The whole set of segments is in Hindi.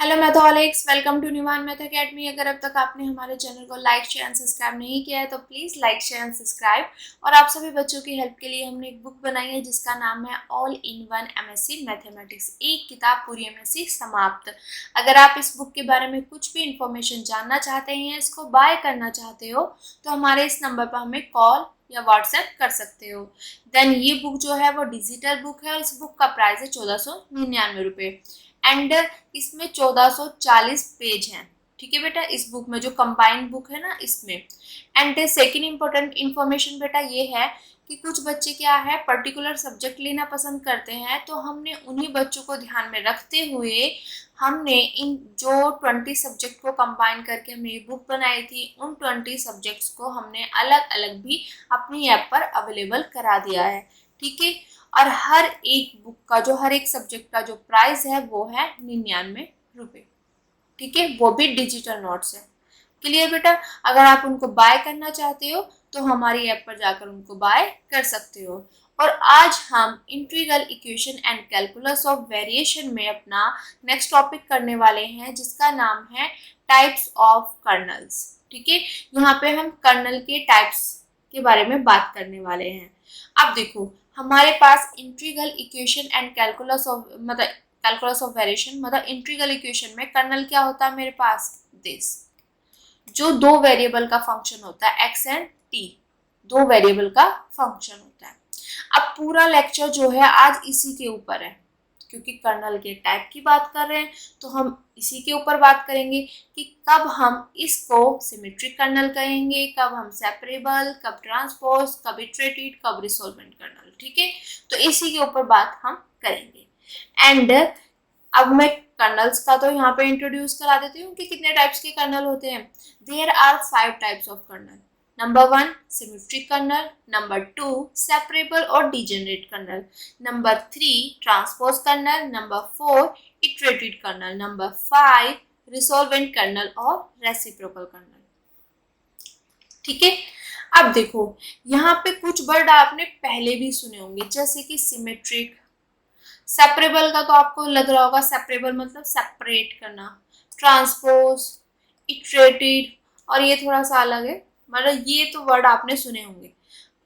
Hello matholics, welcome to Newman math academy. अगर अब तक आपने हमारे चैनल को लाइक शेयर एंड सब्सक्राइब नहीं किया है तो please like share and subscribe. और आप सभी बच्चों की हेल्प के लिए हमने एक बुक बनाई है जिसका नाम है all in one MSc mathematics, एक किताब पूरी एमएससी समाप्त। अगर आप इस बुक के बारे में कुछ भी इंफॉर्मेशन जानना चाहते हैं, इसको बाय करना चाहते हो, तो हमारे इस नंबर पर हमें कॉल या व्हाट्सएप कर सकते हो। देन ये बुक जो है वो डिजिटल बुक है और इस बुक का प्राइस है 1499 रुपये एंड इसमें 1440 पेज हैं। ठीक है बेटा, इस बुक में जो कंबाइंड बुक है ना इसमें। एंड सेकेंड इम्पोर्टेंट इन्फॉर्मेशन बेटा ये है कि कुछ बच्चे क्या है पर्टिकुलर सब्जेक्ट लेना पसंद करते हैं, तो हमने उन्हीं बच्चों को ध्यान में रखते हुए हमने इन जो 20 सब्जेक्ट को कंबाइन करके हमने ये बुक बनाई थी, उन 20 सब्जेक्ट्स को हमने अलग अलग भी अपनी ऐप पर अवेलेबल करा दिया है। ठीक है, और हर एक बुक का जो हर एक सब्जेक्ट का जो प्राइस है वो है 99 रुपये। ठीक है, वो भी डिजिटल नोट्स है। क्लियर बेटा? अगर आप उनको बाय करना चाहते हो तो हमारी ऐप पर जाकर उनको बाय कर सकते हो। और आज हम integral equation and calculus of variation में अपना नेक्स्ट टॉपिक करने वाले हैं जिसका नाम है टाइप्स ऑफ कर्नल्स। ठीक है, यहाँ पे हम कर्नल के टाइप्स के बारे में बात करने वाले हैं। अब देखो, हमारे पास integral equation and calculus of calculus of variation मतलब इंटीग्रल इक्वेशन में कर्नल क्या होता है मेरे पास, दिस जो दो वेरिएबल का फंक्शन होता है एक्स एंड टी, दो वेरिएबल का फंक्शन होता है। अब पूरा लेक्चर जो है आज इसी के ऊपर है, क्योंकि कर्नल के टाइप की बात कर रहे हैं तो हम इसी के ऊपर बात करेंगे कि कब हम इसको सिमेट्रिक कर्नल कहेंगे, कब हम सेपरेबल, कब ट्रांसपोज, कब इटरेटेड, कब रिसोल्वेंट कर्नल। ठीक है, तो इसी के ऊपर बात हम करेंगे। एंड अब मैं कर्नल्स का तो यहाँ पे इंट्रोड्यूस करा देती हूँ कि कितने टाइप्स के कर्नल होते हैं। There are 5 types of kernel. Number 1 symmetric kernel, number 2 separable और degenerate kernel, number 3 transpose kernel, number 4 iterated kernel, number 5 resolvent kernel और रेसिप्रोकल कर्नल। ठीक है, अब देखो यहाँ पे कुछ वर्ड आपने पहले भी सुने होंगे जैसे कि सिमेट्रिक। सेपरेबल का तो आपको लग रहा होगा, सेपरेबल मतलब सेपरेट करना। ट्रांसपोज, इटरेटेड, और ये थोड़ा सा अलग है, मतलब ये तो वर्ड आपने सुने होंगे।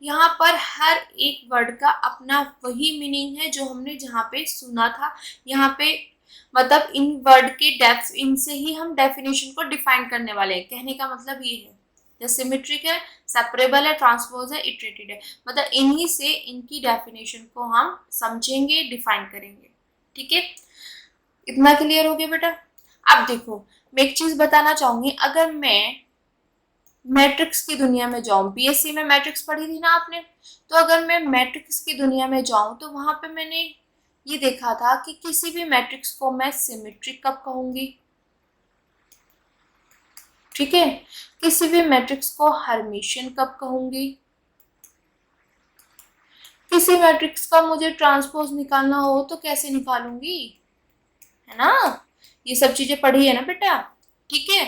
यहाँ पर हर एक वर्ड का अपना वही मीनिंग है जो हमने जहाँ पे सुना था। यहाँ पे मतलब इन वर्ड के डेफ इनसे ही हम डेफिनेशन को डिफाइन करने वाले हैं। कहने का मतलब ये है, जैसे सिमेट्रिक है, सेपरेबल है, ट्रांसपोज है, इटरेटेड है, मतलब इन्हीं से इनकी डेफिनेशन को हम समझेंगे, डिफाइन करेंगे। ठीक है, इतना क्लियर हो गया बेटा? अब देखो, मैं एक चीज बताना चाहूंगी, अगर मैं मैट्रिक्स की दुनिया में जाऊं, बीएससी में मैट्रिक्स पढ़ी थी ना आपने, तो अगर मैं मैट्रिक्स की दुनिया में जाऊं तो वहां पे मैंने ये देखा था कि किसी भी मैट्रिक्स को मैं सिमेट्रिक कब कहूंगी। ठीक है, किसी भी मैट्रिक्स को हर्मिशियन कब कहूंगी, किसी मैट्रिक्स का मुझे ट्रांसपोज निकालना हो तो कैसे निकालूंगी, है ना? ये सब चीजें पढ़ी है ना बेटा? ठीक है,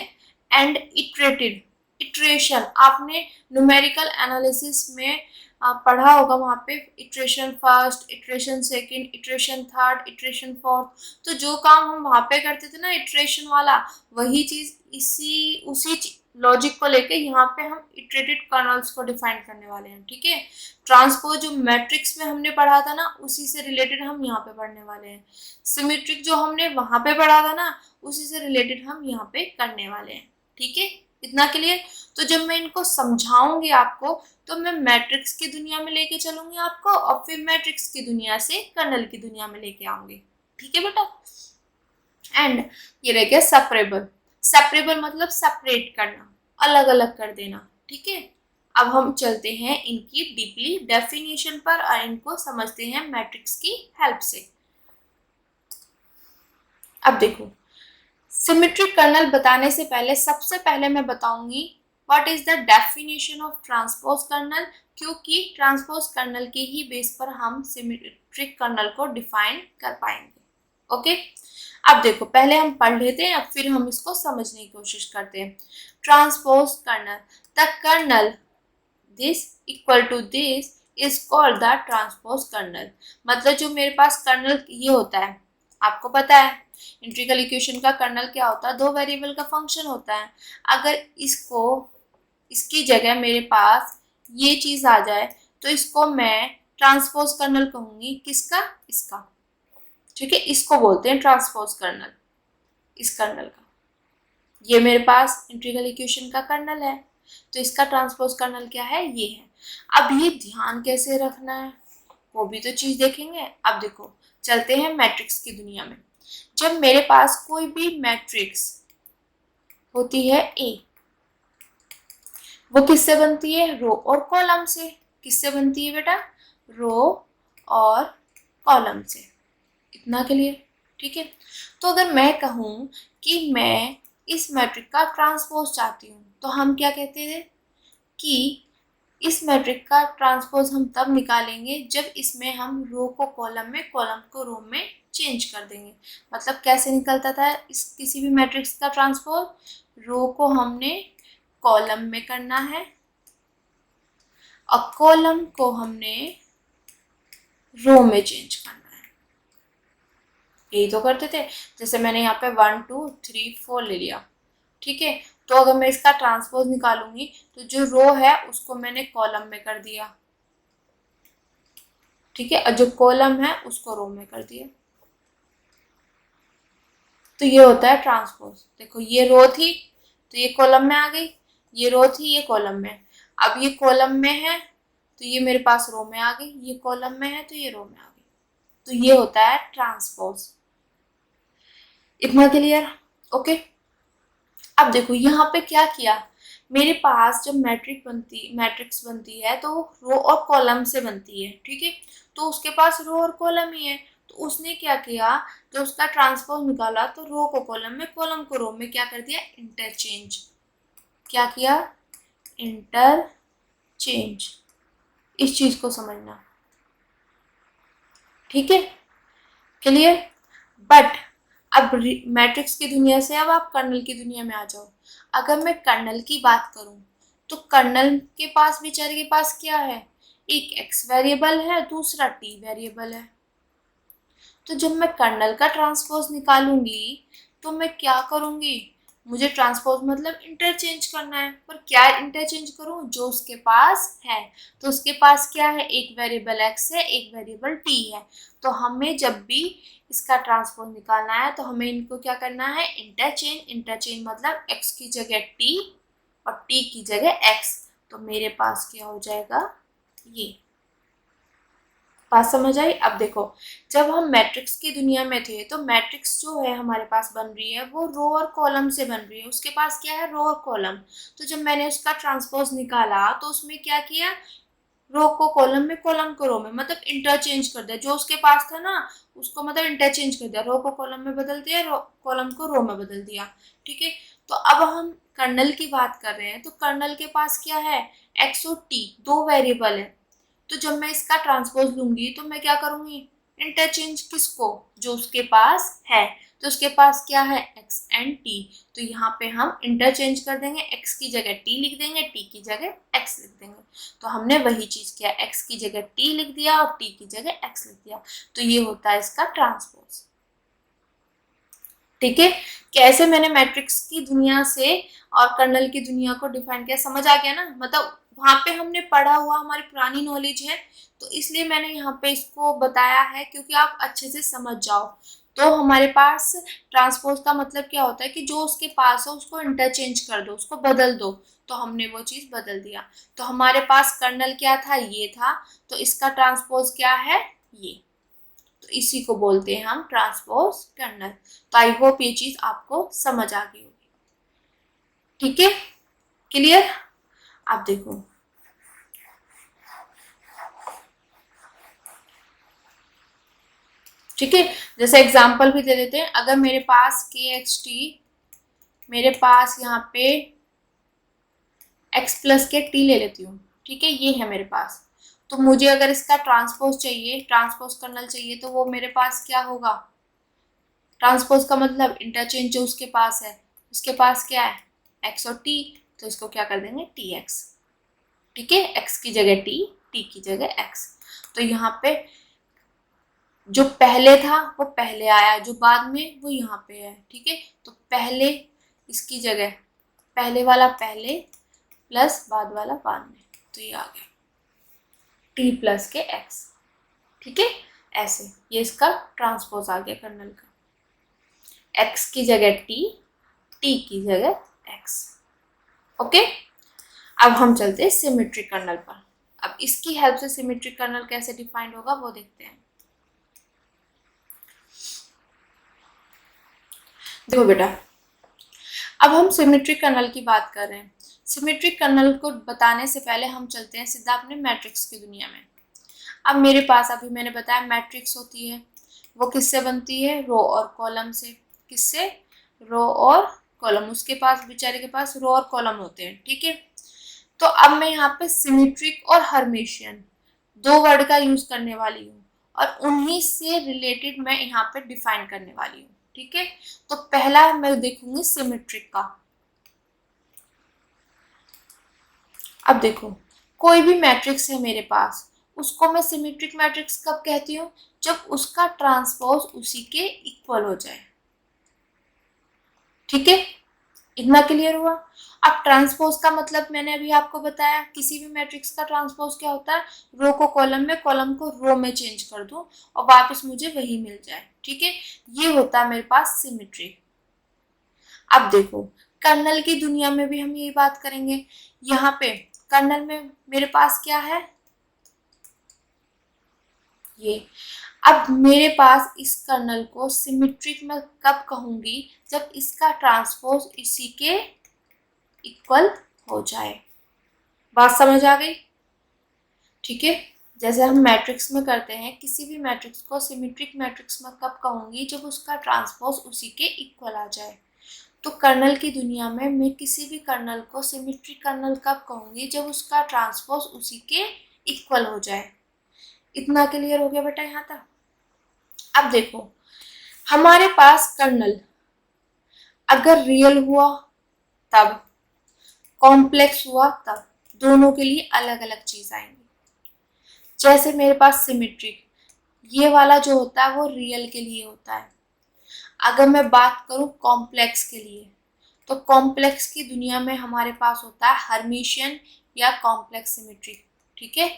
एंड इटरेटेड, इटरेशन आपने न्यूमेरिकल एनालिसिस में पढ़ा होगा, वहां पे iteration first, iteration second, iteration third, iteration fourth. तो जो काम हम वहां पे करते थे ना इटरेशन वाला, वही चीज इसी उसी लॉजिक को लेके यहाँ पे हम इटरेटेड कर्नल्स को डिफाइन करने वाले हैं। ठीक है, ट्रांसपोज जो मैट्रिक्स में हमने पढ़ा था ना उसी से रिलेटेड हम यहाँ पे पढ़ने वाले हैं। सिमेट्रिक जो हमने वहां पे पढ़ा था ना उसी से रिलेटेड हम यहाँ पे करने वाले हैं। ठीक है, इतना क्लियर? तो जब मैं इनको समझाऊंगी आपको तो मैं मैट्रिक्स की दुनिया में लेके चलूंगी आपको और फिर मैट्रिक्स की दुनिया से कर्नल की दुनिया में लेके आऊंगी। ठीक है बेटा? एंड ये रह गया सेपरेबल। सेपरेबल मतलब सेपरेट करना, अलग अलग कर देना। ठीक है, अब हम चलते हैं इनकी डीपली डेफिनेशन पर और इनको समझते हैं मैट्रिक्स की हेल्प से। अब देखो, सिमेट्रिक कर्नल बताने से पहले सबसे पहले मैं बताऊंगी what is the definition of transpose kernel, क्योंकि ट्रांसपोज कर्नल के ही बेस पर हम सिमेट्रिक कर्नल को डिफाइन कर पाएंगे। ओके, अब देखो पहले हम पढ़ लेते हैं, अब फिर हम इसको समझने की कोशिश करते हैं। Transpose kernel, the kernel this equal to this is called the transpose kernel. मतलब जो मेरे पास कर्नल ये होता है, आपको पता है इंटीग्रल इक्वेशन का कर्नल क्या होता है, दो वेरिएबल का फंक्शन होता है। अगर इसकी जगह मेरे पास ये चीज आ जाए तो इसको मैं ट्रांसपोज कर्नल कहूंगी। किसका? इसका। ठीक है, इसको बोलते हैं ट्रांसपोज कर्नल, इस कर्नल का। ये मेरे पास इंटीग्रल इक्वेशन का कर्नल है, तो इसका ट्रांसपोज कर्नल क्या है? ये है। अब ये ध्यान कैसे रखना है वो भी तो चीज देखेंगे। अब देखो, चलते हैं मैट्रिक्स की दुनिया में। जब मेरे पास कोई भी मैट्रिक्स होती है ए, वो किससे बनती है? रो और कॉलम से। किससे बनती है बेटा? रो और कॉलम से। इतना क्लियर? ठीक है। तो अगर मैं कहूं कि मैं इस मैट्रिक का ट्रांसपोज चाहती हूँ, तो हम क्या कहते थे कि इस मैट्रिक का ट्रांसपोज हम तब निकालेंगे जब इसमें हम रो को कॉलम में, कॉलम को रो में चेंज कर देंगे। मतलब कैसे निकलता था इस किसी भी मैट्रिक्स का ट्रांसपोज? रो को हमने कॉलम में करना है और कॉलम को हमने रो में चेंज करना है। यही तो करते थे। जैसे मैंने यहाँ पे 1 2 3 4 ले लिया, ठीक है। तो अगर मैं इसका ट्रांसपोज निकालूंगी तो जो रो है उसको मैंने कॉलम में कर दिया, ठीक है, और जो कॉलम है उसको रो में कर दिया। तो ये होता है ट्रांसपोज। देखो, ये रो थी तो ये कॉलम में आ गई, ये रो थी ये कॉलम में। अब ये कॉलम में है तो ये मेरे पास रो में आ गई, ये कॉलम में है तो ये रो में आ गई। तो ये होता है ट्रांसपोज। इतना क्लियर? ओके। अब देखो यहाँ पे क्या किया, मेरे पास जब मैट्रिक्स बनती है तो रो और कॉलम से बनती है, ठीक है। तो उसके पास रो और कॉलम ही है। तो उसने क्या किया, जब उसका ट्रांसपोज निकाला तो रो को कॉलम में, कॉलम को रो में क्या कर दिया? इंटरचेंज। क्या किया? इंटरचेंज। इस चीज को समझना, ठीक है, क्लियर। बट अब मैट्रिक्स की दुनिया से अब आप कर्नल की दुनिया में आ जाओ। अगर मैं कर्नल की बात करूं तो कर्नल के पास, बेचारे के पास क्या है? एक एक्स वेरिएबल है, दूसरा टी वेरिएबल है। तो जब मैं कर्नल का ट्रांसपोज निकालूंगी तो मैं क्या करूंगी? मुझे ट्रांसपोज मतलब इंटरचेंज करना है। पर क्या इंटरचेंज करूं? जो उसके पास है। तो उसके पास क्या है? एक वेरिएबल एक्स है, एक वेरिएबल टी है। तो हमें जब भी इसका ट्रांसपोज निकालना है तो हमें इनको क्या करना है? इंटरचेंज। इंटरचेंज मतलब एक्स की जगह टी और टी की जगह एक्स। तो मेरे पास क्या हो जाएगा? ये। बात समझ आई? अब देखो, जब हम मैट्रिक्स की दुनिया में थे तो मैट्रिक्स जो है हमारे पास बन रही है वो रो और कॉलम से बन रही है। उसके पास क्या है? रो और कॉलम। तो जब मैंने उसका ट्रांसपोज निकाला तो उसमें क्या किया? रो को कॉलम में, कॉलम को रो में, मतलब इंटरचेंज कर दिया। जो उसके पास था ना उसको मतलब इंटरचेंज कर दिया, रो को कॉलम में बदल दिया, कॉलम को रो में बदल दिया, ठीक है। तो अब हम कर्नल की बात कर रहे हैं तो कर्नल के पास क्या है? एक्स और टी दो वेरिएबल है। तो जब मैं इसका ट्रांसपोज लूंगी तो मैं क्या करूंगी? इंटरचेंज। किसको? जो उसके पास है। तो उसके पास क्या है? X and T. तो यहाँ पे हम इंटरचेंज कर देंगे, एक्स की जगह टी लिख देंगे, टी की जगह एक्स लिख देंगे। तो हमने वही चीज किया, एक्स की जगह टी लिख दिया और टी की जगह एक्स लिख दिया। तो ये होता है इसका ट्रांसपोज, ठीक है। कैसे मैंने मैट्रिक्स की दुनिया से और कर्नल की दुनिया को डिफाइन किया, समझ आ गया ना? मतलब वहां पे हमने पढ़ा हुआ, हमारी पुरानी नॉलेज है, तो इसलिए मैंने यहाँ पे इसको बताया है क्योंकि आप अच्छे से समझ जाओ। तो हमारे पास ट्रांसपोज का मतलब क्या होता है कि जो उसके पास है उसको इंटरचेंज कर दो, उसको बदल दो। तो हमने वो चीज बदल दिया। तो हमारे पास कर्नल क्या था? ये था। तो इसका ट्रांसपोज क्या है? ये। तो इसी को बोलते हैं हम ट्रांसपोज कर्नल। तो आई होप ये चीज आपको समझ आ गई होगी, ठीक है, क्लियर। आप देखो, ठीक है, जैसे एग्जांपल भी दे देते हैं। अगर मेरे पास के एक्स टी, मेरे पास यहाँ पे एक्स प्लस के टी ले लेती हूँ, ठीक है, ये है मेरे पास। तो मुझे अगर इसका ट्रांसपोज चाहिए, ट्रांसपोज कर्नल चाहिए, तो वो मेरे पास क्या होगा? ट्रांसपोज का मतलब इंटरचेंज। जो उसके पास है, उसके पास क्या है? एक्स और टी। तो इसको क्या कर देंगे? टी एक्स, ठीक है, एक्स की जगह टी, टी की जगह एक्स। तो यहाँ पे जो पहले था वो पहले आया, जो बाद में वो यहाँ पे है। ठीक है, तो पहले इसकी जगह पहले वाला पहले प्लस बाद वाला बाद में, तो ये आ गया t प्लस के x। ठीक है, ऐसे ये इसका ट्रांसपोज आ गया कर्नल का, x की जगह t, t की जगह x। ओके, अब हम चलते हैं सिमेट्रिक कर्नल पर। अब इसकी हेल्प से सिमेट्रिक कर्नल कैसे डिफाइंड होगा वो देखते हैं। देखो बेटा, अब हम सिमेट्रिक कर्नल की बात कर रहे हैं। सिमेट्रिक कर्नल को बताने से पहले हम चलते हैं सीधा अपने मैट्रिक्स की दुनिया में। अब मेरे पास, अभी मैंने बताया मैट्रिक्स होती है, वो किससे बनती है? रो और कॉलम से। किससे? रो और कॉलम। उसके पास, बेचारे के पास रो और कॉलम होते हैं। ठीक है, तो अब मैं यहाँ पे सिमेट्रिक और हर्मिशियन दो वर्ड का यूज करने वाली हूँ और उन्हीं से रिलेटेड मैं यहाँ पे डिफाइन करने वाली हूँ। ठीक है, तो पहला मैं देखूंगी सिमेट्रिक का। अब देखो, कोई भी मैट्रिक्स है मेरे पास, उसको मैं सिमेट्रिक मैट्रिक्स कब कहती हूँ? जब उसका ट्रांसपोज उसी के इक्वल हो जाए। ठीक है, इतना क्लियर हुआ। अब ट्रांसपोज का मतलब मैंने अभी आपको बताया, किसी भी मैट्रिक्स का ट्रांसपोज क्या होता है? रो को कॉलम में, कॉलम को रो में चेंज कर दूं और वापस मुझे वही मिल जाए। ठीक है, ये होता है मेरे पास सिमेट्री। अब देखो, कर्नल की दुनिया में भी हम यही बात करेंगे। यहाँ पे कर्नल में मेरे पास क्या है? ये। अब मेरे पास इस कर्नल को सिमेट्रिक में कब कहूंगी? जब इसका ट्रांसपोज इसी के इक्वल हो जाए। बात समझ आ गई? ठीक है, जैसे हम मैट्रिक्स में करते हैं, किसी भी मैट्रिक्स को सिमेट्रिक मैट्रिक्स में कब कहूंगी? जब उसका ट्रांसपोज उसी के इक्वल आ जाए। तो कर्नल की दुनिया में मैं किसी भी कर्नल को सिमेट्रिक कर्नल कब कहूंगी? जब उसका ट्रांसपोज उसी के इक्वल हो जाए। इतना क्लियर हो गया बेटा यहाँ तक? अब देखो, हमारे पास कर्नल अगर रियल हुआ तब, कॉम्प्लेक्स हुआ तब, दोनों के लिए अलग अलग चीज आएंगी। जैसे मेरे पास सिमेट्रिक, ये वाला जो होता है वो रियल के लिए होता है। अगर मैं बात करूं कॉम्प्लेक्स के लिए, तो कॉम्प्लेक्स की दुनिया में हमारे पास होता है हर्मिशियन या कॉम्प्लेक्स सिमेट्रिक। ठीक है,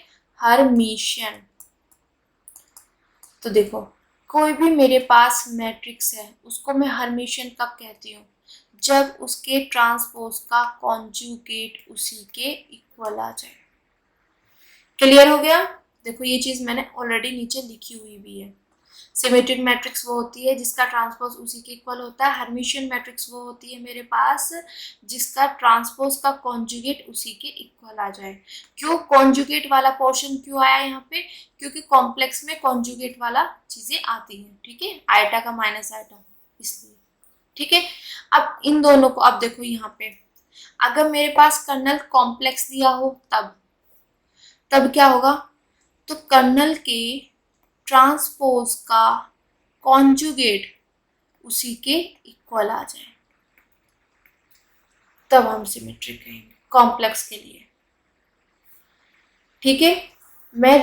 हर्मिशियन। तो देखो, कोई भी मेरे पास मैट्रिक्स है, उसको मैं हर्मिशियन कब कहती हूँ? जब उसके ट्रांसपोज का कॉन्जुगेट उसी के इक्वल आ जाए। क्लियर हो गया? देखो, ये चीज मैंने ऑलरेडी नीचे लिखी हुई भी है। सिमेट्रिक मैट्रिक्स वो होती है जिसका ट्रांसपोज उसी के इक्वल होता है। हर्मिशियन मैट्रिक्स वो होती है मेरे पास जिसका ट्रांसपोज का कॉन्जुगेट उसी के इक्वल आ जाए। क्यों कॉन्जुगेट वाला पोर्शन क्यों आया यहाँ पे? क्योंकि कॉम्प्लेक्स में कॉन्जुगेट वाला चीजें आती हैं। ठीक है, आयटा का माइनस आयटा, इसलिए। ठीक है, अब इन दोनों को, अब देखो यहाँ पे अगर मेरे पास कर्नल कॉम्प्लेक्स दिया हो तब क्या होगा? तो कर्नल के ट्रांसपोज का कॉन्जुगेट उसी के इक्वल आ जाए, तब हम सिमेट्रिक कहेंगे कॉम्प्लेक्स के लिए। ठीक है, मैं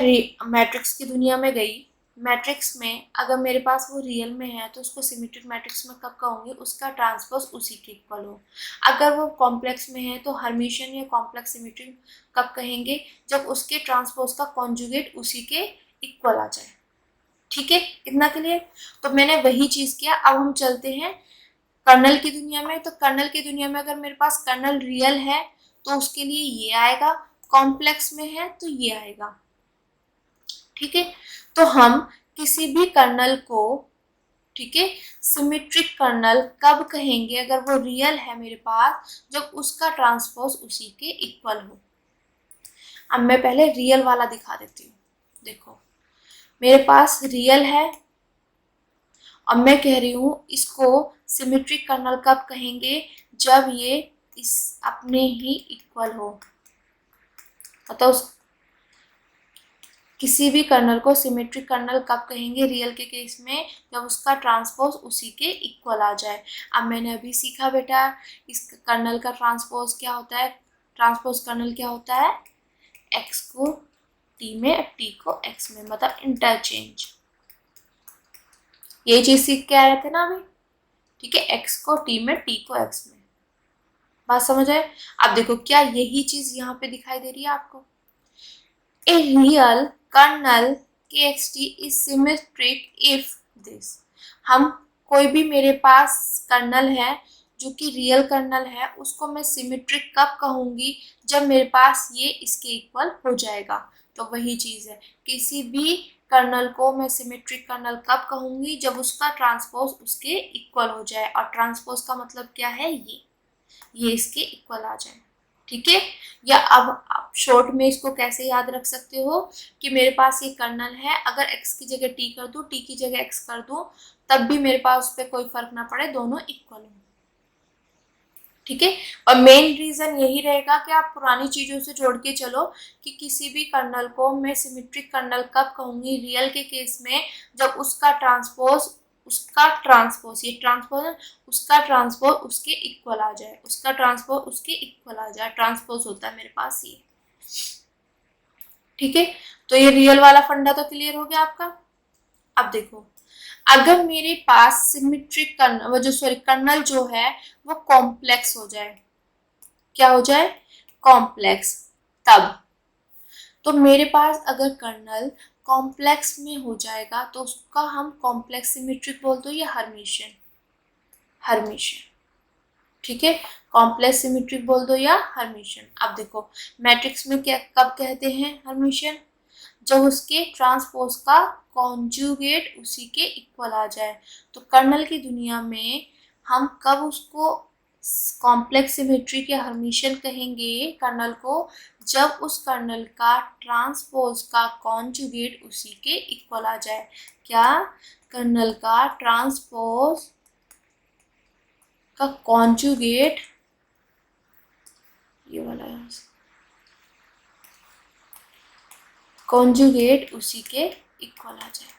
मैट्रिक्स की दुनिया में गई। मैट्रिक्स में अगर मेरे पास वो रियल में है तो उसको सिमेट्रिक मैट्रिक्स में कब कहूंगी? उसका ट्रांसपोज उसी के इक्वल हो। अगर वो कॉम्प्लेक्स में है तो हर्मिशियन या कॉम्प्लेक्स सिमेट्रिक कब कहेंगे? जब उसके ट्रांसपोज का कॉन्जुगेट उसी के इक्वल आ जाए। ठीक है, इतना क्लियर? तो मैंने वही चीज किया। अब हम चलते हैं कर्नल की दुनिया में। तो कर्नल की दुनिया में अगर मेरे पास कर्नल रियल है तो उसके लिए ये आएगा, कॉम्प्लेक्स में है तो ये आएगा। ठीक है, तो हम किसी भी कर्नल को, ठीक है, सिमेट्रिक कर्नल कब कहेंगे? अगर वो रियल है मेरे पास, जब उसका ट्रांसपोज उसी के इक्वल हो। अब मैं पहले रियल वाला दिखा देती हूँ। देखो, मेरे पास रियल है और मैं कह रही हूँ इसको सिमेट्रिक कर्नल कब कहेंगे? जब ये इस अपने ही इक्वल हो। मतलब किसी भी कर्नल को सिमेट्रिक कर्नल कब कहेंगे रियल के केस में? जब उसका ट्रांसपोज उसी के इक्वल आ जाए। अब मैंने अभी सीखा बेटा, इस कर्नल का ट्रांसपोज क्या होता है? ट्रांसपोज कर्नल क्या होता है? एक्स को टी में, टी को एक्स में, मतलब इंटरचेंज। ये चीज सीख के आए थे ना अभी, ठीक है, x को t में, t को x में। बात समझ आए? अब देखो क्या यही चीज यहाँ पे दिखाई दे रही है आपको? A real kernel kxt is symmetric if this. हम कोई भी मेरे पास कर्नल है जो कि रियल कर्नल है, उसको मैं सिमेट्रिक कब कहूंगी? जब मेरे पास ये इसके इक्वल हो जाएगा। तो वही चीज है, किसी भी कर्नल को मैं सिमेट्रिक कर्नल कब कहूंगी? जब उसका ट्रांसपोज उसके इक्वल हो जाए। और ट्रांसपोज का मतलब क्या है? ये इसके इक्वल आ जाए, ठीक है। या अब आप शॉर्ट में इसको कैसे याद रख सकते हो कि मेरे पास ये कर्नल है, अगर x की जगह t कर दूं, t की जगह x कर दूं, तब भी मेरे पास उस पर कोई फर्क ना पड़े, दोनों इक्वल हो, ठीक है। और मेन रीजन यही रहेगा कि आप पुरानी चीजों से जोड़ के चलो कि किसी भी कर्नल को मैं सिमेट्रिक कर्नल कब कहूंगी? रियल के केस में, जब उसका ट्रांसपोज ये ट्रांसपोज है, उसका ट्रांसपोज उसके इक्वल आ जाए, उसका ट्रांसपोज उसके इक्वल आ जाए। ट्रांसपोज होता है मेरे पास ये, ठीक है। तो ये रियल वाला फंडा तो क्लियर हो गया आपका। अब देखो, अगर मेरे पास सिमेट्रिक कर्नल जो है वो कॉम्प्लेक्स हो जाए, क्या हो जाए? कॉम्प्लेक्स। तब तो मेरे पास अगर कर्नल कॉम्प्लेक्स में हो जाएगा तो उसका हम कॉम्प्लेक्स सिमेट्रिक बोल दो या हर्मिशियन, ठीक है। कॉम्प्लेक्स सिमेट्रिक बोल दो या हर्मिशियन। अब देखो मैट्रिक्स में क्या कब कहते हैं हर्मिशियन? जब उसके ट्रांसपोज का कॉन्जुगेट उसी के इक्वल आ जाए। तो कर्नल की दुनिया में हम कब उसको कॉम्प्लेक्स सिमेट्रिक या हर्मिशियन कहेंगे कर्नल को? जब उस कर्नल का ट्रांसपोज का कॉन्जुगेट उसी के इक्वल आ जाए। क्या? कर्नल का ट्रांसपोज का कॉन्जुगेट, ये वाला कॉन्जुगेट उसी के इक्वल आ जाए,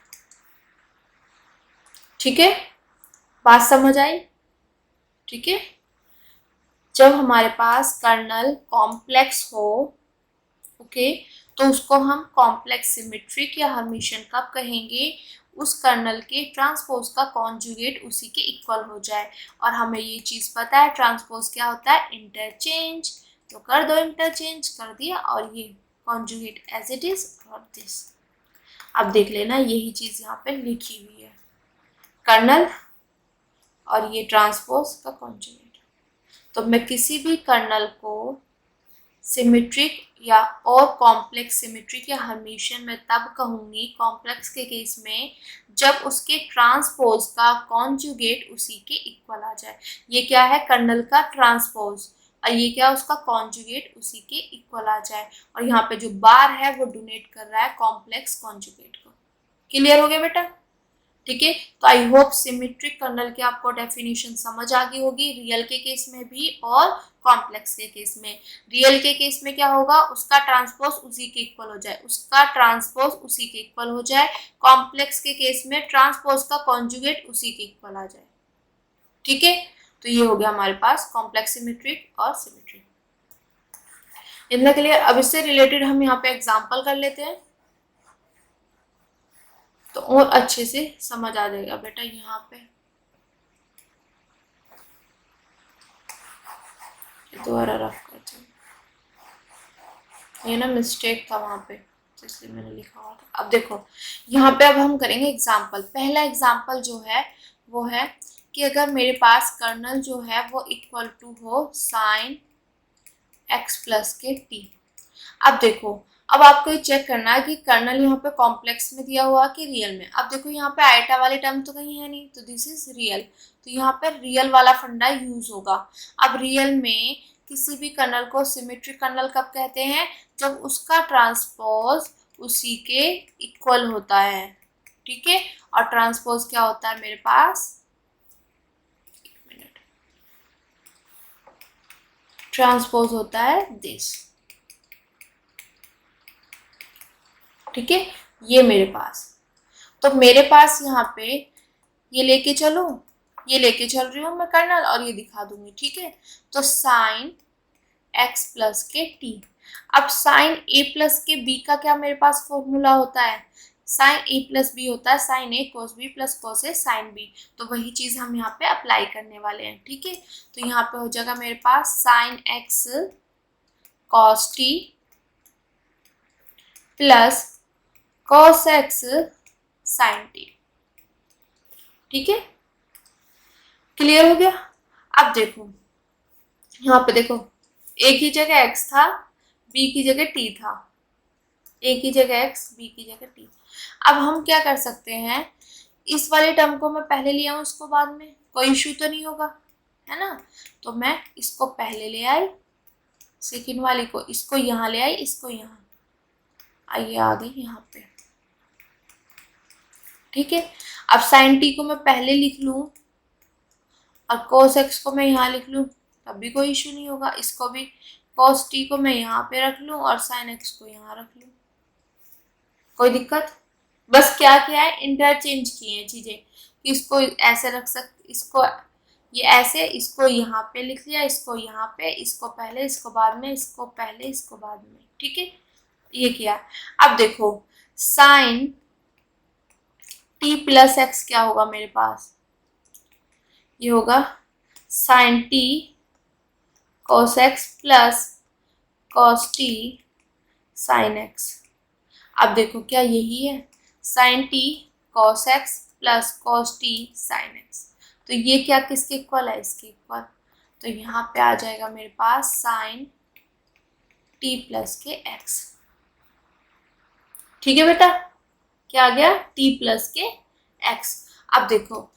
ठीक है। बात समझ आई? ठीक है। जब हमारे पास कर्नल कॉम्प्लेक्स हो, ओके, तो उसको हम कॉम्प्लेक्स सिमेट्रिक या हर्मिशियन कब कहेंगे? उस कर्नल के ट्रांसपोज का कॉन्जुगेट उसी के इक्वल हो जाए। और हमें ये चीज पता है ट्रांसपोज क्या होता है? इंटरचेंज। तो कर दो इंटरचेंज, कर दिया, और ये कॉन्जुगेट एज इट इज और दिस। अब देख लेना यही चीज यहाँ पे लिखी हुई है, कर्नल और ये ट्रांसपोज का कॉन्जुगेट। तो मैं किसी भी कर्नल को सिमेट्रिक या और कॉम्प्लेक्स सिमेट्रिक या हर्मिशियन में तब कहूंगी कॉम्प्लेक्स के केस में जब उसके ट्रांसपोज का कॉन्जुगेट उसी के इक्वल आ जाए। ये क्या है? कर्नल का ट्रांसपोज, और ये क्या? उसका कॉन्जुगेट उसी के इक्वल आ जाए। और यहाँ पे जो बार है वो डोनेट कर रहा है कॉम्प्लेक्स कॉन्जुगेट को। क्लियर हो गया बेटा? ठीक है। तो आई होप सिमेट्रिक कर्नल की आपको डेफिनेशन समझ आ गई होगी, रियल के केस में भी और कॉम्प्लेक्स के केस में। रियल के केस में क्या होगा? उसका ट्रांसपोज उसी के इक्वल हो जाए, उसका ट्रांसपोज उसी के इक्वल हो जाए। कॉम्प्लेक्स के केस में ट्रांसपोज का कॉन्जुगेट उसी के इक्वल आ जाए, ठीक है। तो ये हो गया हमारे पास कॉम्प्लेक्स सिमेट्रिक और सिमेट्रिक। इतना क्लियर? अब इससे रिलेटेड हम यहाँ पे एग्जाम्पल कर लेते हैं तो और अच्छे से समझ आ जाएगा बेटा। यहाँ पे दोबारा रफ करते हैं, ये ना मिस्टेक था वहाँ पे तो इसलिए मैंने लिखा हुआ था। अब देखो यहाँ पे अब हम करेंगे एग्जाम्पल। पहला एग्जाम्पल जो है वो है कि अगर मेरे पास कर्नल जो है वो इक्वल टू हो साइन x प्लस के t। अब देखो, अब आपको ये चेक करना है कि कर्नल यहाँ पे कॉम्प्लेक्स में दिया हुआ कि रियल में। अब देखो यहाँ पे आइटा वाली टर्म तो कहीं है नहीं, तो दिस इज रियल। तो यहाँ पे रियल वाला फंडा यूज होगा। अब रियल में किसी भी कर्नल को सिमेट्रिक कर्नल कब कहते हैं? जब उसका ट्रांसपोज उसी के इक्वल होता है, ठीक है। और ट्रांसपोज क्या होता है मेरे पास? ट्रांसपोज होता है दिस, ठीक है। ये मेरे पास, तो मेरे पास यहाँ पे ये लेके चलो, ये लेके चल रही हूँ मैं कर्नल और ये दिखा दूंगी, ठीक है। तो साइन x प्लस के t। अब साइन a प्लस के b का क्या मेरे पास फॉर्मूला होता है? साइन ए प्लस बी होता है साइन ए कोस बी प्लस कोस ए साइन बी, तो वही चीज़ हम यहाँ पे अप्लाई करने वाले हैं। ठीक है, तो यहाँ पे हो जाएगा मेरे पास sine x cos t plus cos x sine t. ठीक है, क्लियर हो गया। अब देखो यहाँ पे देखो, ए की जगह एक्स था, बी की जगह टी था, ए की जगह एक्स, बी की जगह टी। अब हम क्या कर सकते हैं, इस वाले टर्म को मैं पहले ले आऊँ, इसको बाद में, कोई इशू तो नहीं होगा, है ना। तो मैं इसको पहले ले आई, सेकेंड वाली को, इसको यहाँ ले आई, इसको यहाँ, आइए आ गई यहाँ पे। ठीक है, अब साइन टी को मैं पहले लिख लूँ और कोस एक्स को मैं यहाँ लिख लूँ, तब भी कोई इशू नहीं होगा। इसको भी कोस टी को मैं यहाँ पे रख लूँ और साइन एक्स को यहाँ रख लूँ, कोई दिक्कत। बस क्या किया है, इंटरचेंज किए हैं चीज़ें, कि इसको ऐसे रख सकते, इसको ये ऐसे, इसको यहाँ पे लिख लिया, इसको यहाँ पे, इसको पहले, इसको बाद में, इसको पहले, इसको बाद में। ठीक है, ये किया। अब देखो साइन टी प्लस एक्स क्या होगा मेरे पास, ये होगा sine t cos x plus cos t sine x. अब देखो क्या यही है, sine t cos x plus cos t sine x, तो ये क्या किसके इक्वल है, इसके इक्वल। तो यहाँ पे आ जाएगा मेरे पास साइन टी प्लस के एक्स। ठीक है बेटा, क्या आ गया, टी प्लस के एक्स। अब देखो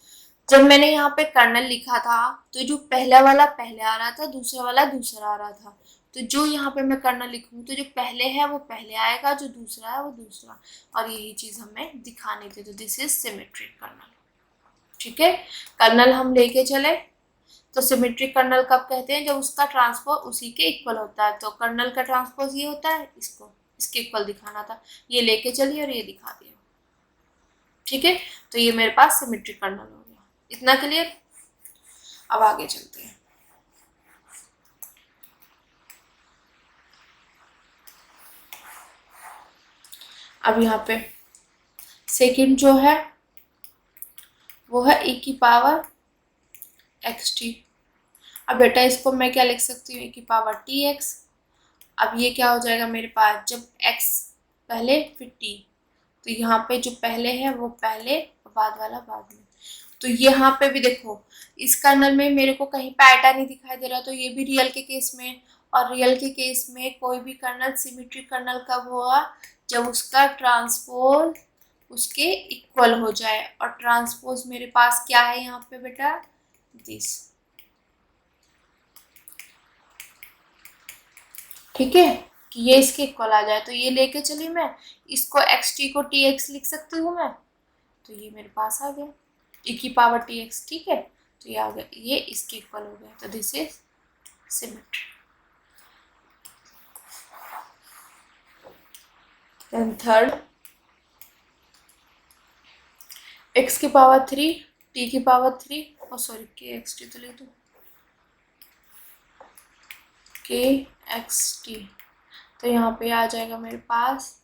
जब मैंने यहाँ पे कर्नल लिखा था, तो जो पहला वाला पहले आ रहा था, दूसरा वाला दूसरा आ रहा था, तो जो यहाँ पे मैं कर्नल लिखूँ तो जो पहले है वो पहले आएगा, जो दूसरा है वो दूसरा, और यही चीज़ हमें दिखानी थी। तो दिस इज सिमेट्रिक कर्नल। ठीक है, कर्नल हम लेके चले, तो सिमेट्रिक कर्नल कब कहते हैं, जब उसका ट्रांसपोज उसी के इक्वल होता है। तो कर्नल का ट्रांसपोज ये होता है, इसको इसके इक्वल दिखाना था, ये लेके चलिए और ये दिखा दिया। ठीक है, तो ये मेरे पास सिमेट्रिक कर्नल हो गया। इतना क्लियर। अब आगे चलते हैं। अब यहाँ पे सेकंड जो है वो है e की पावर xt। अब बेटा इसको मैं क्या लिख सकती हूँ, e की पावर tx। अब ये क्या हो जाएगा मेरे पास, जब x पहले फिर t, तो यहाँ पे जो पहले है वो पहले और बाद वाला बाद में। तो यहाँ पे भी देखो, इस कर्नल में मेरे को कहीं पे आयटा नहीं दिखाई दे रहा, तो ये भी रियल के केस में, और रियल के केस में कोई भी कर्नल सिमेट्रिक कर्नल कब हुआ, जब उसका ट्रांसपोज उसके इक्वल हो जाए। और ट्रांसपोज मेरे पास क्या है यहाँ पे बेटा, दिस। ठीक है, कि ये इसके इक्वल आ जाए, तो ये लेके चली मैं, इसको xt को tx लिख सकती हूँ मैं, तो ये मेरे पास आ गया e की पावर tx। ठीक है, तो ये आ गया, ये इसके इक्वल हो गया, तो this is symmetry. Then third, x की पावर 3 t की पावर 3, और सॉरी kxt तो ले दो, kxt। तो यहाँ पे आ जाएगा मेरे पास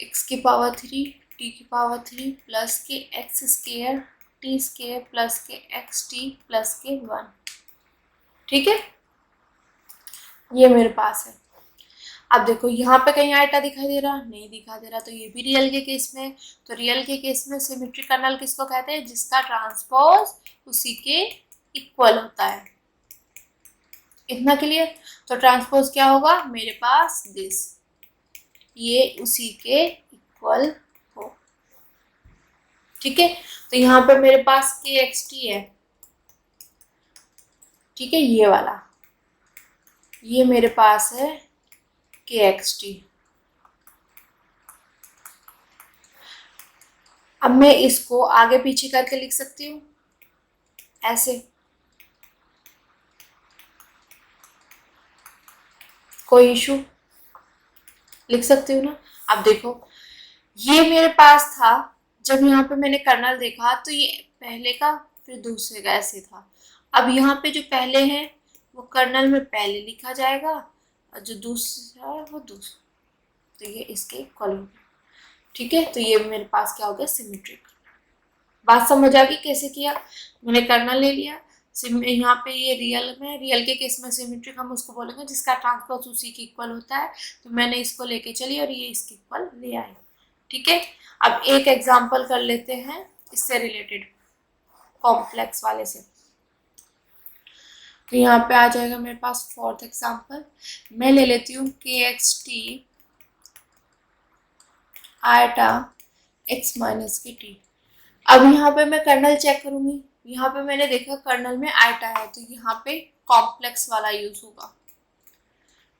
x की पावर 3 t की पावर 3 प्लस के x square t square plus के xt प्लस के 1। ठीक है, ये मेरे पास है। अब देखो यहाँ पे कहीं आयटा दिखाई दे रहा, नहीं दिखाई दे रहा, तो ये भी रियल के केस में। तो रियल के केस में सिमेट्रिक कर्नल किसको कहते हैं, जिसका ट्रांसपोज उसी के इक्वल होता है। इतना क्लियर। तो ट्रांसपोज क्या होगा मेरे पास, दिस, ये उसी के इक्वल हो। ठीक है, तो यहाँ पे मेरे पास kxt है। ठीक है, ये वाला, ये मेरे पास है kxt। अब मैं इसको आगे पीछे करके लिख सकती हूँ ऐसे, कोई इशू, लिख सकती हूँ ना। अब देखो ये मेरे पास था, जब यहाँ पे मैंने कर्नल देखा तो ये पहले का फिर दूसरे का ऐसे था। अब यहाँ पे जो पहले है वो कर्नल में पहले लिखा जाएगा, और जो दूसरा है वो दूसरा, तो ये इसके इक्वल हो गया। ठीक है, तो ये मेरे पास क्या हो गया, सिमेट्रिक। बात समझ आ गई कैसे किया। मैंने कर्नल ले लिया, यहाँ पे ये रियल में, रियल के केस में सिमेट्रिक हम उसको बोलेंगे जिसका ट्रांसपोज उसी के इक्वल होता है। तो मैंने इसको लेके चली और ये इसके इक्वल ले आई। ठीक है, अब एक एग्जांपल कर लेते हैं इससे रिलेटेड, कॉम्प्लेक्स वाले से। तो यहाँ पे आ जाएगा मेरे पास फोर्थ एग्जांपल। मैं ले लेती हूँ के x T eta x minus के टी। अब यहाँ पे मैं कर्नल चेक करूंगी। यहाँ पे मैंने देखा कर्नल में आयटा है, तो यहाँ पे कॉम्प्लेक्स वाला यूज होगा।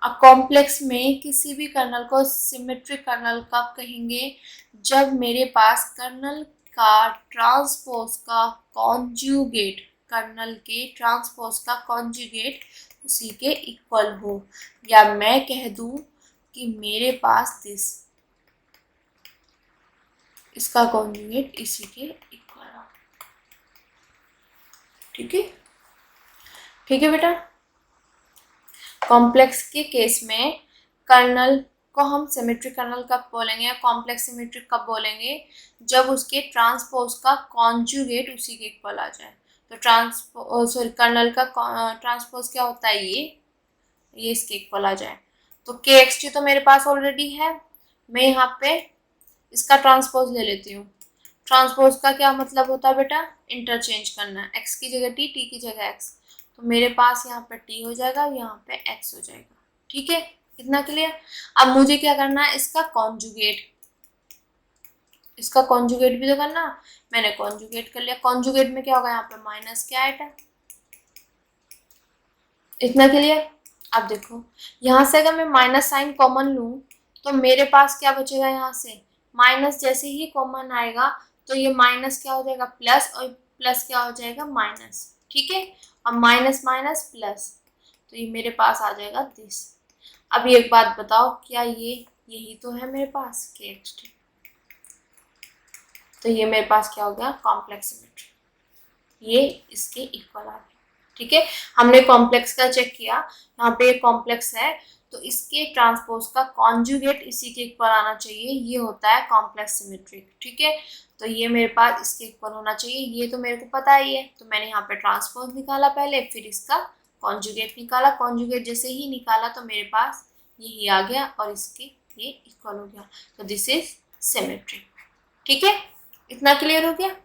अब कॉम्प्लेक्स में किसी भी कर्नल को सिमेट्रिक कर्नल कब कहेंगे, जब मेरे पास कर्नल का ट्रांसपोज का कॉन्जुगेट, कर्नल के ट्रांसपोज का कॉन्जुगेट उसी के इक्वल हो, या मैं कह दूं कि मेरे पास इसका कॉन्जुगेट इसी के इक्वल हो। ठीक है, ठीक है बेटा। कॉम्प्लेक्स के केस में कर्नल को हम सिमेट्रिक कर्नल कब बोलेंगे या कॉम्प्लेक्स सिमेट्रिक कब बोलेंगे, जब उसके ट्रांसपोज का कॉन्जुगेट उसी के इक्वल आ जाए। तो कर्नल का ट्रांसपोज क्या होता है, ये इसके इक्वल आ जाए। तो के एक्स टी तो मेरे पास ऑलरेडी है, मैं यहाँ पे इसका ट्रांसपोज ले लेती हूँ। ट्रांसपोज का क्या मतलब होता है बेटा, इंटरचेंज करना, एक्स की जगह टी, टी की जगह एक्स। तो मेरे पास यहाँ पे टी हो जाएगा, यहाँ पे एक्स हो जाएगा। ठीक है, इतना क्लियर। अब मुझे क्या करना है, इसका कॉन्जुगेट, इसका कॉन्जुगेट भी तो करना। मैंने कॉन्जुगेट कर लिया। कॉन्जुगेट में क्या होगा, यहाँ पे माइनस के आएगा। इतना क्लियर। अब देखो यहाँ से अगर मैं माइनस साइन कॉमन लूँ तो मेरे पास क्या बचेगा, यहाँ से माइनस जैसे ही कॉमन आएगा तो ये माइनस क्या हो जाएगा, प्लस, और प्लस क्या हो जाएगा, माइनस। ठीक है, अब माइनस माइनस प्लस, तो ये मेरे पास आ जाएगा दिस। अब एक बात बताओ, क्या ये यही तो है मेरे पास के एक्स टी, तो ये मेरे पास क्या हो गया, कॉम्प्लेक्स सिमेट्री, ये इसके इक्वल आ गया। ठीक है, हमने कॉम्प्लेक्स का चेक किया, यहाँ पे कॉम्प्लेक्स है तो इसके ट्रांसपोज का कॉन्जुगेट इसी के इक्वल आना चाहिए, ये होता है कॉम्प्लेक्स सिमेट्रिक। ठीक है, तो ये मेरे पास इसके इक्वल होना चाहिए, ये तो मेरे को पता ही है। तो मैंने यहाँ पे ट्रांसपोज निकाला पहले, फिर इसका कॉन्जुगेट निकाला। कॉन्जुगेट जैसे ही निकाला तो मेरे पास यही आ गया और इसके ये इक्वल हो गया। तो दिस इज सिमेट्रिक। ठीक है, इतना क्लियर हो गया।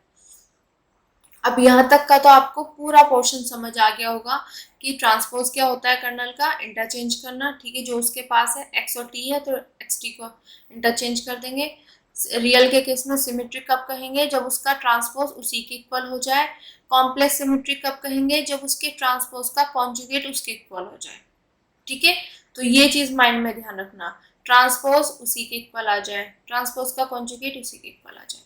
अब यहाँ तक का तो आपको पूरा पोर्शन समझ आ गया होगा कि ट्रांसपोज क्या होता है, कर्नल का इंटरचेंज करना। ठीक है, जो उसके पास है एक्स और टी है तो एक्स टी को इंटरचेंज कर देंगे। रियल के केस में सिमेट्रिक कब कहेंगे, जब उसका ट्रांसपोज उसी के इक्वल हो जाए। कॉम्प्लेक्स सिमेट्रिक कब कहेंगे, जब उसके ट्रांसपोज का कॉन्जुगेट उसके इक्वल हो जाए। ठीक है, तो ये चीज माइंड में ध्यान रखना, ट्रांसपोज उसी के इक्वल आ जाए, ट्रांसपोज का कॉन्जुगेट उसी के इक्वल आ जाए।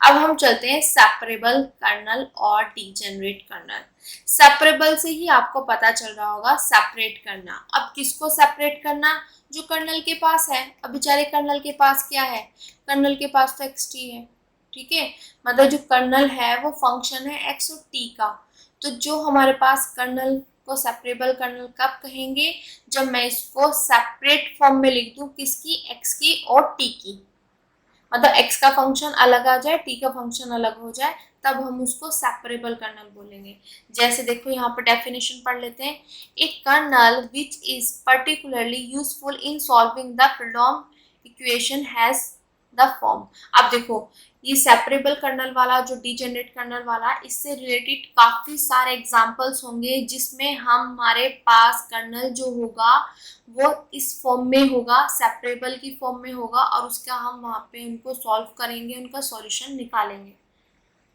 अब हम चलते हैं सेपरेबल कर्नल और डीजेनरेट कर्नल। सेपरेबल से ही आपको पता चल रहा होगा सेपरेट करना। अब किसको सेपरेट करना, जो कर्नल के पास है। अब बेचारे कर्नल के पास क्या है, कर्नल के पास तो एक्स टी है। ठीक है, मतलब जो कर्नल है वो फंक्शन है एक्स और टी का। तो जो हमारे पास कर्नल को सेपरेबल कर्नल कब कहेंगे, जब मैं इसको सेपरेट फॉर्म में लिख दूं, किसकी, एक्स की और टी की। मतलब x का फंक्शन अलग आ जाए, t का फंक्शन अलग हो जाए, तब हम उसको सेपरेबल कर्नल बोलेंगे। जैसे देखो यहाँ पर डेफिनेशन पढ़ लेते हैं। A kernel which is particularly useful in solving the freedom equation has the form. अब देखो ये सेपरेबल कर्नल वाला, जो डीजेनरेट कर्नल वाला, इससे रिलेटेड काफी सारे एग्जांपल्स होंगे जिसमें हमारे पास कर्नल जो होगा वो इस फॉर्म में होगा, सेपरेबल की फॉर्म में होगा, और उसका हम वहाँ पे उनको सॉल्व करेंगे, उनका सॉल्यूशन निकालेंगे।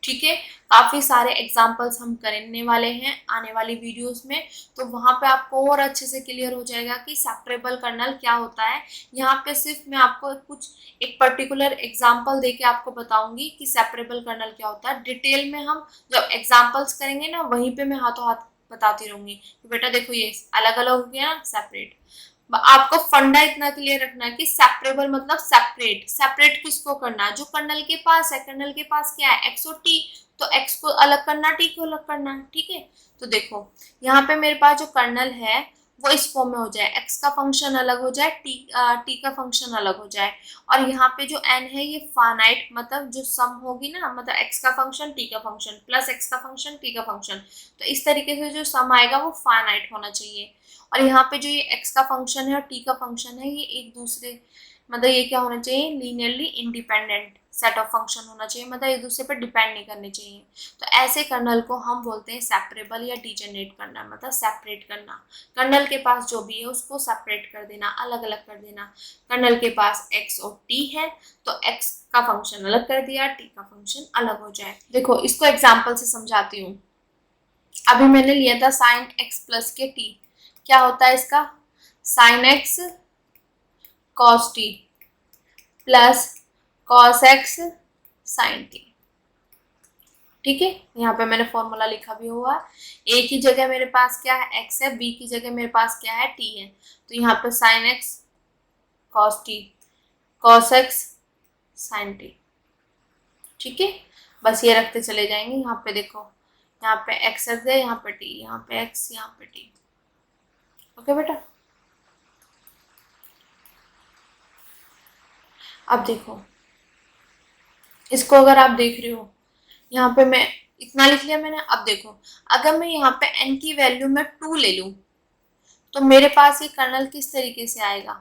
ठीक है, काफ़ी सारे एग्जांपल्स हम करने वाले हैं आने वाली वीडियोस में, तो वहाँ पे आपको और अच्छे से क्लियर हो जाएगा कि सेपरेबल कर्नल क्या होता है। यहाँ पे सिर्फ मैं आपको कुछ एक पर्टिकुलर एग्जांपल देके आपको बताऊंगी कि सेपरेबल कर्नल क्या होता है। डिटेल में हम जब एग्जांपल्स करेंगे ना, वहीं पे मैं हाथों हाथ बताती रहूंगी कि बेटा देखो ये अलग अलग हो गया ना, सेपरेट। आपको फंडा इतना क्लियर रखना है कि सेपरेबल मतलब सेपरेट। सेपरेट किसको करना, जो कर्नल के पास है। कर्नल के पास क्या है, एक्स और टी, तो एक्स को अलग करना, टी को अलग करना। ठीक है, तो देखो यहाँ पे मेरे पास जो कर्नल है वो इस फॉर्म में हो जाए, एक्स का फंक्शन अलग हो जाए, टी का फंक्शन अलग हो जाए। और यहाँ पे जो एन है ये फाइनाइट, मतलब जो सम होगी ना, मतलब एक्स का फंक्शन टी का फंक्शन प्लस एक्स का फंक्शन टी का फंक्शन, तो इस तरीके से जो सम आएगा वो फाइनाइट होना चाहिए। और यहाँ पे जो ये एक्स का फंक्शन है और टी का फंक्शन है, ये एक दूसरे, मतलब ये क्या होना चाहिए, linearly independent set of function होना चाहिए, मतलब एक दूसरे पर डिपेंड नहीं करने चाहिए। तो ऐसे कर्नल को हम बोलते हैं सेपरेबल या डिजेनरेट करना, मतलब सेपरेट करना। कर्नल के पास जो भी है उसको सेपरेट कर देना, अलग अलग कर देना। कर्नल के पास एक्स और टी है तो एक्स का फंक्शन अलग कर दिया, टी का फंक्शन अलग हो जाए। देखो इसको एग्जाम्पल से समझाती हूँ। अभी मैंने लिया था साइन एक्स प्लस के टी, क्या होता है इसका, sine x cos t plus cos x sine t. ठीक है, यहाँ पे मैंने फॉर्मूला लिखा भी हुआ है। ए की जगह मेरे पास क्या है, एक्स है, बी की जगह मेरे पास क्या है, टी है। तो यहाँ पे sine x cos t cos x sine t. ठीक है, बस ये रखते चले जाएंगे। यहाँ पे देखो, यहाँ पे एक्स रख दिया, यहाँ पे टी, यहाँ पे एक्स, यहाँ पे टी। ओके बेटा, अब देखो इसको, अगर आप देख रहे हो यहाँ पे मैं इतना लिख लिया मैंने। अब देखो, अगर मैं यहाँ पे n की वैल्यू में 2 ले लूं तो मेरे पास ये कर्नल किस तरीके से आएगा,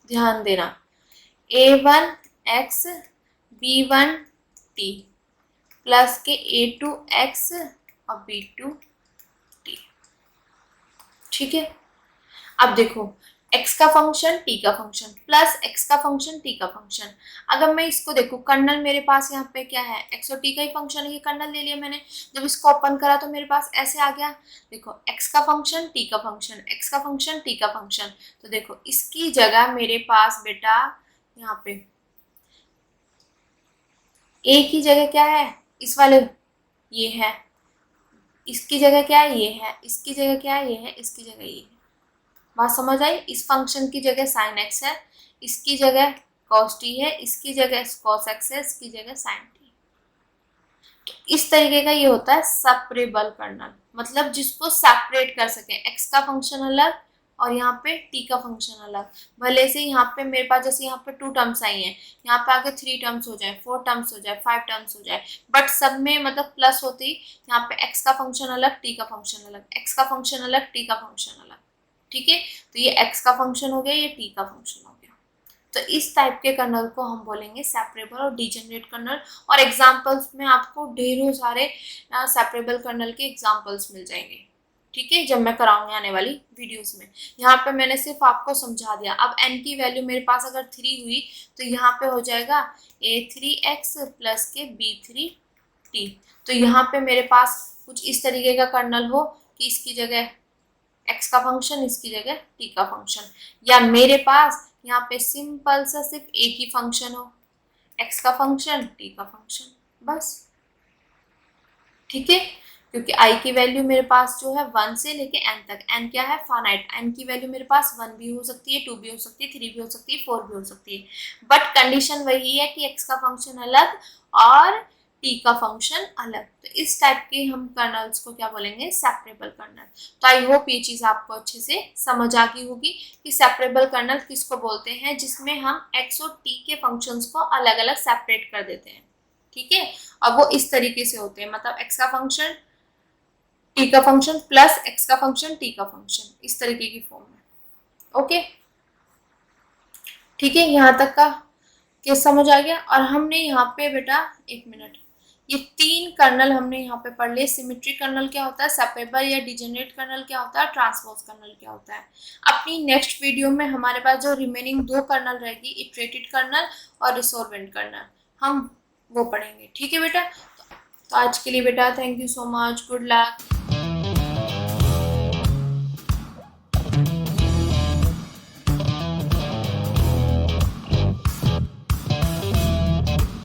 ध्यान देना, a1x b1t प्लस के a2x और b2t। ठीक है, अब देखो x का फंक्शन t का फंक्शन प्लस x का फंक्शन t का फंक्शन। अगर मैं इसको देखूं, कर्नल मेरे पास यहाँ पे क्या है, x और t का ही फंक्शन है, ये कर्नल ले लिया मैंने। जब इसको ओपन करा तो मेरे पास ऐसे आ गया, देखो x का फंक्शन t का फंक्शन, x का फंक्शन t का फंक्शन। तो देखो इसकी जगह मेरे पास बेटा यहाँ पे a की जगह क्या है, इस वाले ये है, इसकी जगह क्या है, ये है, इसकी जगह क्या है, ये है, इसकी जगह ये है। बात समझ आई, इस फंक्शन की जगह साइन एक्स है, इसकी जगह कॉस टी है, इसकी जगह कॉस एक्स है, इसकी जगह साइन टी। तो इस तरीके का ये होता है सेपरेबल कर्नल, मतलब जिसको सेपरेट कर सके, एक्स का फंक्शन अलग और यहाँ पे टी का फंक्शन अलग। भले से यहाँ पे मेरे पास जैसे यहाँ पे 2 टर्म्स आई हैं, यहाँ पे आगे 3 टर्म्स हो जाए, 4 टर्म्स हो जाए, 5 टर्म्स हो जाए, बट सब में मतलब प्लस होते ही यहाँ पे एक्स का फंक्शन अलग, टी का फंक्शन अलग, एक्स का फंक्शन अलग, टी का फंक्शन अलग। ठीक है, तो ये x का फंक्शन हो गया, ये t का फंक्शन हो गया। तो इस टाइप के कर्नल को हम बोलेंगे सेपरेबल और डिजेनरेट कर्नल। और एग्जांपल्स में आपको ढेरों सारे सेपरेबल कर्नल के एग्जांपल्स मिल जाएंगे। ठीक है, जब मैं कराऊंगी आने वाली वीडियोस में। यहाँ पे मैंने सिर्फ आपको समझा दिया। अब n की वैल्यू मेरे पास अगर 3 हुई तो यहाँ पे हो जाएगा a3x प्लस के b3t। तो यहाँ पे मेरे पास कुछ इस तरीके का कर्नल हो कि इसकी जगह x का फंक्शन, इसकी जगह t का फंक्शन, या मेरे पास यहाँ पे सिंपल सा सिर्फ एक ही फंक्शन हो, x का फंक्शन t का फंक्शन, बस। ठीक है, क्योंकि i की वैल्यू मेरे पास जो है 1 से लेके n तक, n क्या है, फाइनाइट, n की वैल्यू मेरे पास 1 भी हो सकती है, 2 भी हो सकती है, 3 भी हो सकती है, 4 भी हो सकती है, बट कंडीशन वही है कि x का फंक्शन अलग और टी का फंक्शन अलग। तो इस टाइप के हम कर्नल्स को क्या बोलेंगे, सेपरेबल कर्नल। तो आई होप ये चीज़ आपको अच्छे से समझ आ गई होगी कि सेपरेबल कर्नल किसको बोलते हैं, जिसमें हम एक्स और टी के फंक्शंस को अलग अलग सेपरेट कर देते हैं। ठीक है, अब वो इस तरीके से होते हैं, मतलब एक्स का फंक्शन टी का फंक्शन प्लस एक्स का फंक्शन टी का फंक्शन, इस तरीके की फॉर्म में। ओके, ठीक है, यहाँ तक का केस समझ आ गया। और हमने यहाँ पे बेटा, एक मिनट, ये 3 कर्नल हमने यहाँ पे पढ़ लिए। सिमेट्री कर्नल क्या होता है, सेपरेबल या डिजेनरेट कर्नल क्या होता है, ट्रांसपोज कर्नल क्या होता है। अपनी नेक्स्ट वीडियो में हमारे पास जो रिमेनिंग 2 कर्नल रहेगी, इटरेटेड कर्नल और रिसोर्वेंट कर्नल, हम वो पढ़ेंगे। ठीक है बेटा, तो आज के लिए बेटा thank you so much, good luck.